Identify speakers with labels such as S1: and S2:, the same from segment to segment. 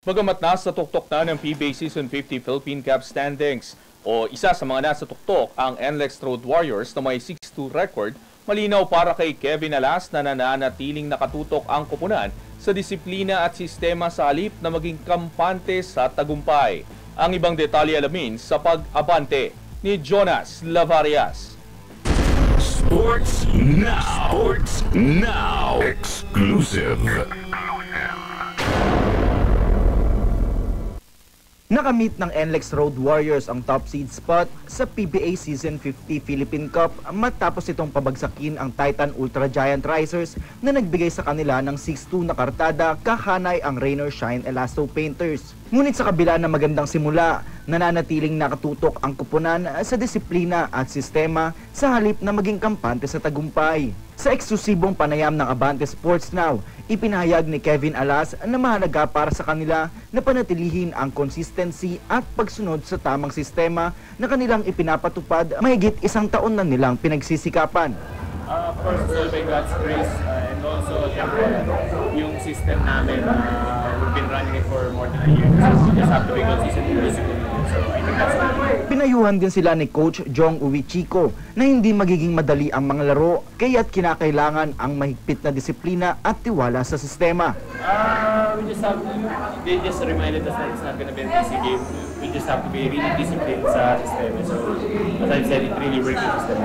S1: Bagamat nasa tuktok na ng PBA Season 50 Philippine Cup standings o isa sa mga nasa tuktok ang NLEX Road Warriors na may 6-2 record, malinaw para kay Kevin Alas na nananatiling nakatutok ang koponan sa disiplina at sistema sa halip na maging kampante sa tagumpay. Ang ibang detalye alamin sa pag-abante ni Jonas Lavarias.
S2: Sports Now! Sports Now! Exclusive!
S3: Nakamit ng NLEX Road Warriors ang top seed spot sa PBA Season 50 Philippine Cup matapos itong pabagsakin ang Titan Ultra Giant Risers na nagbigay sa kanila ng 6-2 na kartada kahanay ang Rain or Shine Elasto Painters. Ngunit sa kabila ng magandang simula, nananatiling nakatutok ang koponan sa disiplina at sistema sa halip na maging kampante sa tagumpay. Sa eksklusibong panayam ng Abante Sports Now, ipinahayag ni Kevin Alas na mahalaga para sa kanila na panatilihin ang consistency at pagsunod sa tamang sistema na kanilang ipinapatupad mahigit isang taon na nilang pinagsisikapan.
S4: First of all, by God's grace, and also yung system namin, we've been running it for more than a year. So we just have to be consistent and disciplined. So I think that's it.
S3: Pinayuhan din sila ni Coach Jong Uwichiko na hindi magiging madali ang mga laro, kaya't kinakailangan ang mahigpit na disiplina at tiwala sa sistema.
S4: They just reminded us that it's not going to be an easy game. We just have to be really disciplined sa sistema. So as I said, it really works the system.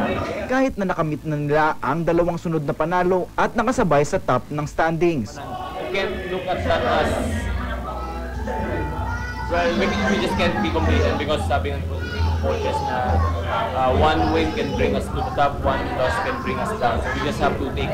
S3: Kahit na nakamit na nila ang dalawang sunod na panalo at nakasabay sa top ng standings.
S4: You can't look at that as, well, we just can't be complacent because sabi ng coaches na one win can bring us to the top, one loss can bring us down. So we just have to take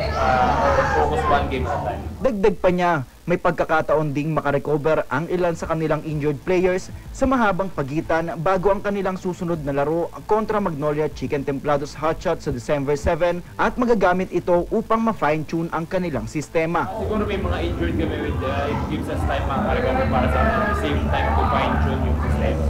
S4: focus one game at a time.
S3: Dagdag pa niya, may pagkakataon ding makarecover ang ilan sa kanilang injured players sa mahabang pagitan bago ang kanilang susunod na laro kontra Magnolia Chicken Templados Hotshot sa December 7 at magagamit ito upang ma-fine-tune ang kanilang sistema.
S4: Siguro may mga injured kami with it gives us time makarecover para sa at the same time to fine-tune yung sistema.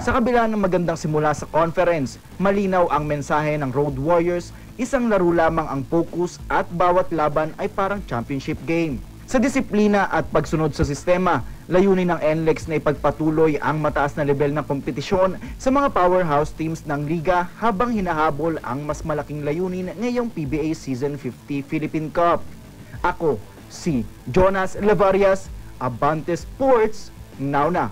S3: Sa kabila ng magandang simula sa conference, malinaw ang mensahe ng Road Warriors, isang laro lamang ang focus at bawat laban ay parang championship game. Sa disiplina at pagsunod sa sistema, layunin ng NLEX na ipagpatuloy ang mataas na level ng kompetisyon sa mga powerhouse teams ng liga habang hinahabol ang mas malaking layunin ngayong PBA Season 50 Philippine Cup. Ako, si Jonas Lavarias, Abante Sports, Now na!